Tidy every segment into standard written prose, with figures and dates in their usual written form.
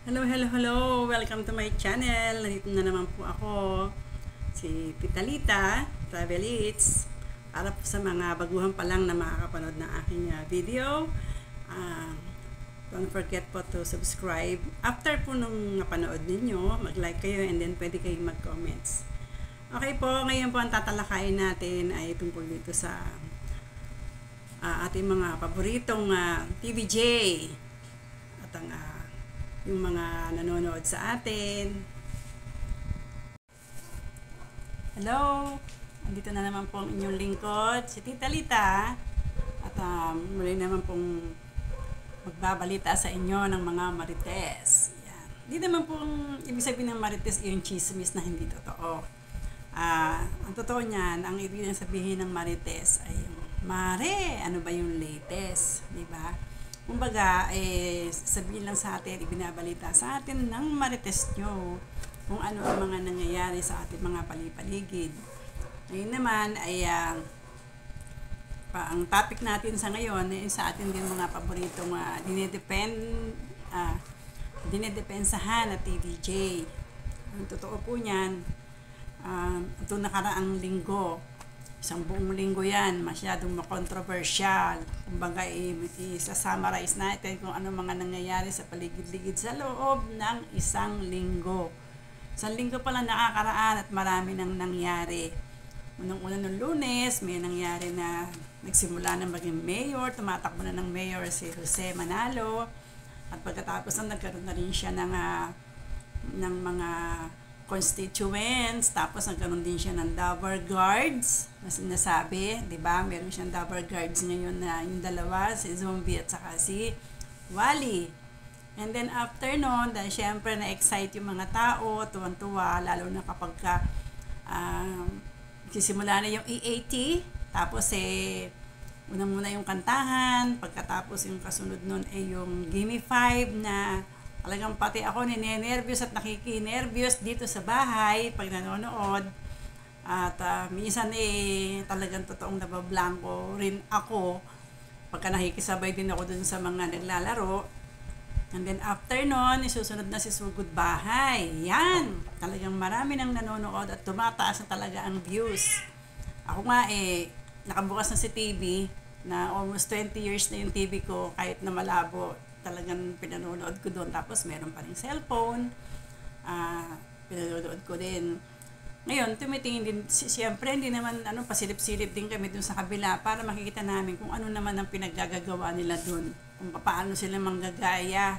Hello, hello, hello! Welcome to my channel. Nandito na naman po ako, si Pitalita, Travel Eats. Para po sa mga baguhan pa lang na makakapanood ng aking video. Uh, don't forget po to subscribe. After po nung napanood ninyo, mag-like kayo and then pwede kayong mag-comments. Okay po, ngayon po ang tatalakayin natin ay tungkol dito sa ating mga paboritong TVJ at ang yung mga nanonood sa atin. Hello! Andito na naman po ang inyong lingkod, si Tita Lita. At muli naman pong magbabalita sa inyo ng mga marites. Yan. Hindi naman pong ibig sabihin ng marites yung chismis na hindi totoo. Ang totoo niyan, ang ibig sabihin ng marites ay yung Mare, ano ba yung latest? Diba? Kumbaga, sabihin lang sa atin, ibinabalita sa atin ng marites nyo kung ano ang mga nangyayari sa ating mga palipaligid. Ngayon naman ay ang topic natin sa ngayon ay sa atin din mga paboritong dinidepensahan na TVJ. Ang totoo po niyan, ito nakaraang linggo, isang buong linggo yan, masyadong makontroversial. Kumbaga, isa-summarize natin kung ano mga nangyayari sa paligid-ligid sa loob ng isang linggo. Isang linggo pala nakakaraan at marami nang nangyari. Unang-una ng Lunes, may nangyari na nagsimula na maging mayor, tumatakbo na ng mayor si Jose Manalo. At pagkatapos nagkaroon na rin siya ng mga constituents, tapos nagkaroon din siya ng Dover Guards na sinasabi, di ba? Meron siyang Dover Guards ngayon na yung dalawa, si Zombie at saka si Wally. And then after noon, dahil syempre na-excite yung mga tao, tuwan-tuwa, lalo na kapag sisimula na yung EAT, tapos una muna yung kantahan, pagkatapos yung kasunod nun ay yung Gimme 5 na talagang pati ako ninenervyos at nakikinervyos dito sa bahay pag nanonood. At minsan talagang totoong nabablanko rin ako pagka nakikisabay din ako dun sa mga naglalaro. And then after nun, isusunod na si Sugod Bahay. Yan! Talagang marami nang nanonood at tumataas na talaga ang views. Ako nga nakabukas na si TV na almost 20 years na yung TV ko kahit na malabo. Talagang pinanonood ko doon. Tapos meron pa rin cellphone. Pinanonood ko din. Ngayon, tumitingin din, siyempre hindi naman pasilip-silip din kami doon sa kabila para makikita namin kung ano naman ang pinaggagawa nila doon. Kung paano sila manggagaya.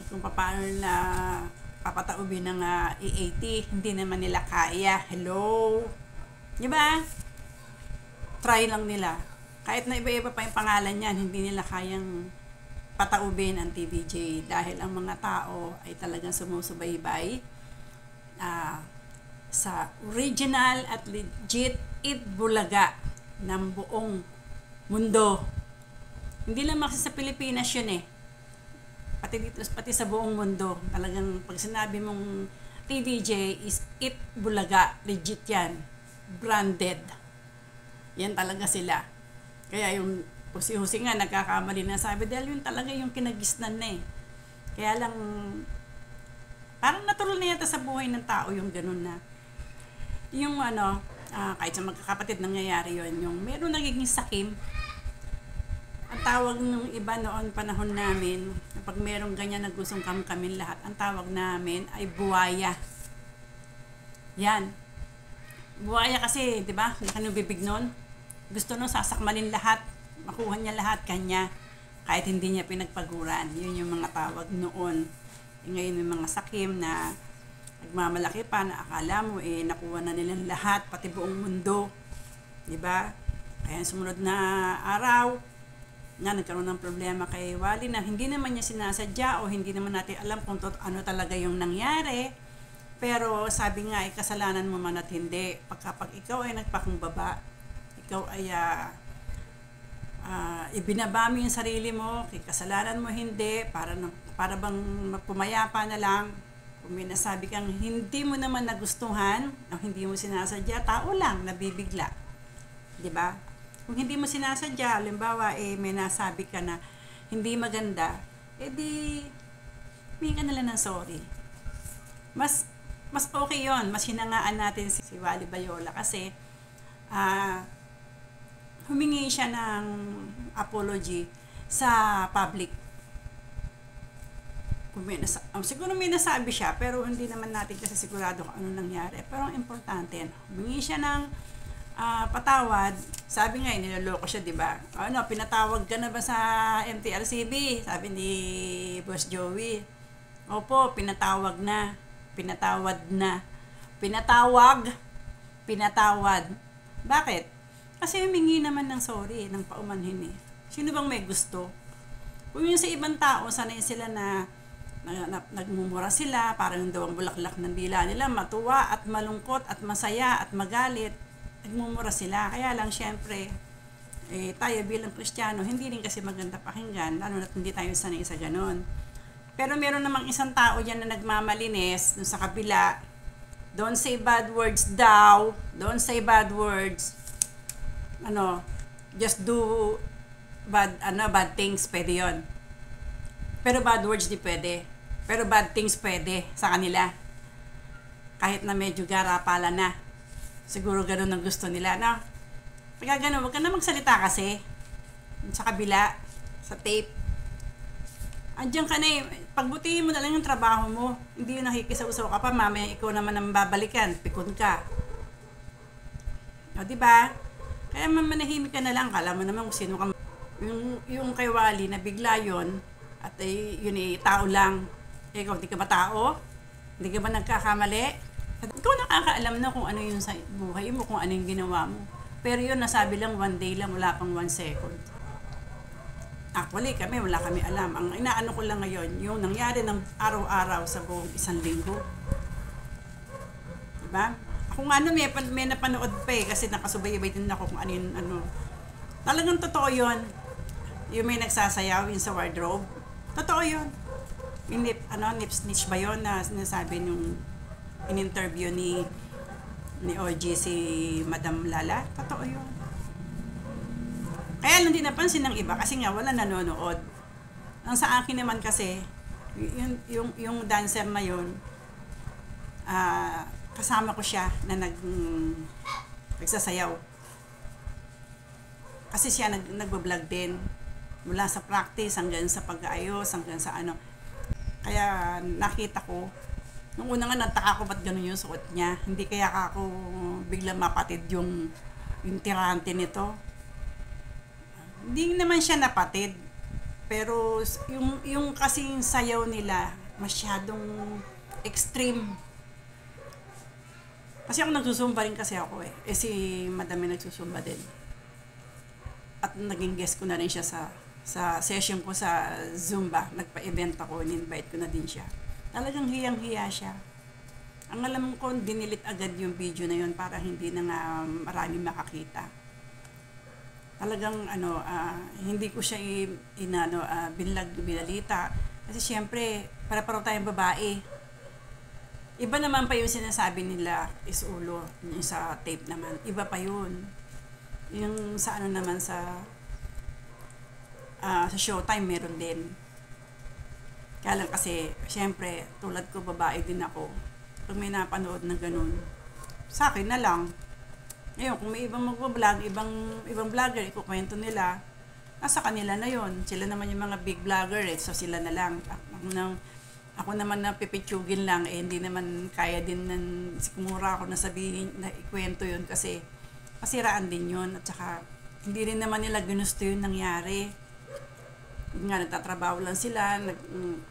Kung paano nila papataubin ng EAT. Hindi naman nila kaya. Hello? Diba? Try lang nila. Kahit na iba-iba pa yung pangalan yan, hindi nila kayang pataubin ang TVJ dahil ang mga tao ay talagang sumusubaybay sa original at legit Itbulaga ng buong mundo. Hindi lang sa Pilipinas yun pati sa buong mundo. Talagang pag sinabi mong TVJ is Itbulaga, legit yan, branded yan talaga sila. Kaya yung Husi-husi nga, nagkakamali na sabi dahil yun talaga yung kinagisnan na Kaya lang, parang natural na yata sa buhay ng tao yung ganun na. Yung kahit sa magkakapatid nangyayari yun, yung meron nagiging sakim. Ang tawag ng iba noon panahon namin, kapag merong ganyan na gustong kamkamin lahat, ang tawag namin ay buwaya. Yan. Buwaya kasi, di ba? Hindi ka nung bibig nun. Gusto nung sasakmalin lahat. Makuha niya lahat kanya kahit hindi niya pinagpaguran. Yun yung mga tawag noon. Ngayon yung mga sakim na nagmamalaki pa na akala mo nakuha na nilang lahat pati buong mundo. Diba? Kaya sumunod na araw na nagkaroon ng problema kay Wally na hindi naman niya sinasadya o hindi naman natin alam kung ano talaga yung nangyari. Pero sabi nga kasalanan mo man at hindi. Pag ikaw ay nagpakumbaba, ikaw ay ibinaba mo yung sarili mo, kay kasalanan mo hindi, para bang pumayapa na lang. Kung may nasabi kang hindi mo naman nagustuhan, o hindi mo sinasadya, tao lang, nabibigla. Diba? Kung hindi mo sinasadya, halimbawa, may nasabi ka na hindi maganda, edi humingi ka na lang ng sorry. Mas okay yon, mas hinangaan natin si Wally Bayola kasi humingi siya ng apology sa public. Siguro may nasabi siya, pero hindi naman natin kasi sigurado kung ano nangyari. Pero ang importante, humingi siya ng patawad. Sabi nga, niloloko siya, di ba? Pinatawag ka na ba sa MTRCB? Sabi ni Boss Joey. Opo, pinatawag na. Pinatawad na. Pinatawad. Bakit? Kasi humingi naman ng sorry, ng paumanhin eh. Sino bang may gusto? Kung yung sa ibang tao, sanay sila na nagmumura sila, parang yung dawang bulaklak ng dila nila, matuwa at malungkot at masaya at magalit, nagmumura sila. Kaya lang syempre, tayo bilang Kristiyano, hindi rin kasi maganda pakinggan, lalo na hindi tayo sanay sa ganon. Pero meron namang isang tao dyan na nagmamalinis dun sa kabila. Don't say bad words daw. Don't say bad words. Just do bad things, pwede yun. Pero bad words di pwede. Pero bad things pwede sa kanila. Kahit na medyo garapala na. Siguro ganun ang gusto nila, no? Pagka ganun, huwag ka na magsalita kasi. Sa kabila, sa tape. Andiyan ka na eh. Pagbutihin mo na lang yung trabaho mo. Hindi yung nakikisaw-saw ka pa, mamaya ikaw naman ang babalikan. Pikon ka. O, diba? Kaya manahimik ka na lang. Kala mo naman kung sino ka. Yung kay Wally na bigla yun, at yun tao lang. Ikaw, hindi ka ba tao? Hindi ka ba nagkakamali? Ikaw nakakaalam na kung ano yung sa buhay mo, kung ano yung ginawa mo. Pero yun, nasabi lang 1 day lang, wala pang 1 second. Actually, wala kami alam. Ang inaano ko lang ngayon, yung nangyari ng araw-araw sa buong 1 linggo. Diba? Ako nga may napanood pa eh, kasi nakasubaybay din ako kung ano yung Talagang totoo yun. Yung may nagsasayaw yun sa wardrobe. Totoo yun. Yung nip-snitch ba yun na sinasabi nung in-interview ni OG si Madam Lala? Totoo yun. Kaya lang din napansin ng iba kasi nga wala nanonood. Ang sa akin naman kasi, yung dancer na yun, kasama ko siya na nagsasayaw. Kasi siya nagbablog din. Mula sa practice hanggang sa pag-aayos, hanggang sa Kaya nakita ko, nung una nga nataka ko ba't ganun yung suot niya. Hindi kaya ako biglang mapatid yung tirante nito. Hindi naman siya napatid. Pero yung kasing sayaw nila, masyadong extreme. Kasi ako nagsusumba rin kasi ako eh. Si Madam nagsusumba din. At naging guest ko na rin siya sa session ko sa Zumba. Nagpa-event ako, in-invite ko na din siya. Talagang hiyang-hiya siya. Ang alam ko, dinilit agad yung video na yun para hindi na nga maraming makakita. Talagang hindi ko siya binalita. Kasi syempre, para-paro tayong babae. Iba naman pa yung sinasabi nila is ulo, yung sa tape naman. Iba pa yun. Yung sa naman sa Showtime meron din. Kaya lang kasi, syempre, tulad ko babae din ako. Pag may napanood na ganun, sa akin na lang. Ngayon, kung may ibang mag-vlog, ibang vlogger, ikukwento nila, nasa kanila na yon. Sila naman yung mga big vlogger so sila na lang. Ako naman na pipitsugin lang, hindi naman kaya din sigmura ako na sabihin, na ikwento yun kasi masiraan din yun. At saka, hindi rin naman nila ginusto yun nangyari. Nga, nagtatrabaho lang sila,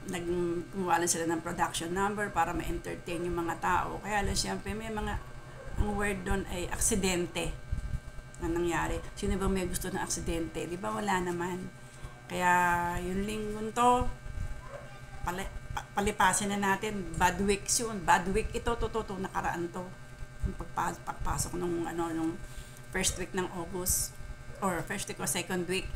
kumuha lang sila ng production number para ma-entertain yung mga tao. Kaya lang siyempre may ang word doon ay aksidente na nangyari. Sino ba may gusto ng aksidente? Di ba wala naman? Kaya yung linggon to, palipasin na natin. Bad week yun. Bad week ito, nakaraan to. Yung pagpasok nung first week ng August or first week or second week.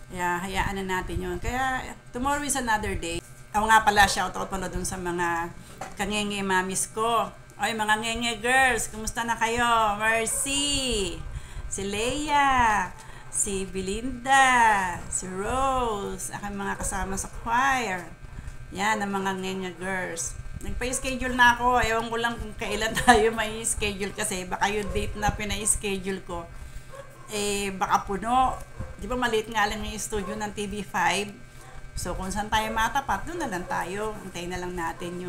Kaya hayaan na natin yun. Kaya tomorrow is another day. Ako nga pala, shoutout pala dun sa mga kangenge mamis ko. Oy, mga ngenge girls, kumusta na kayo? Mercy, si Leia, si Belinda, si Rose, aking mga kasama sa choir. Yan, ang mga ngenge girls. Nagpa-schedule na ako. Ewan ko lang kung kailan tayo may schedule kasi baka yung date na pina-schedule ko baka puno. Di ba maliit nga lang yung studio ng TV5. So kung saan tayo matapat, doon na lang tayo. Antayin na lang natin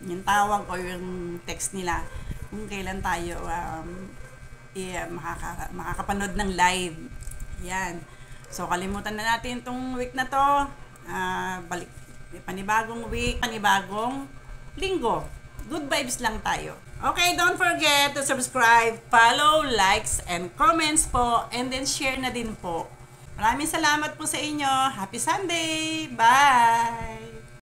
yung tawag o yung text nila kung kailan tayo makakapanood ng live. Yan. So kalimutan na natin itong week na to. Balik panibagong week, panibagong linggo. Good vibes lang tayo. Okay, don't forget to subscribe, follow, likes, and comments po. And then share na din po. Maraming salamat po sa inyo. Happy Sunday! Bye!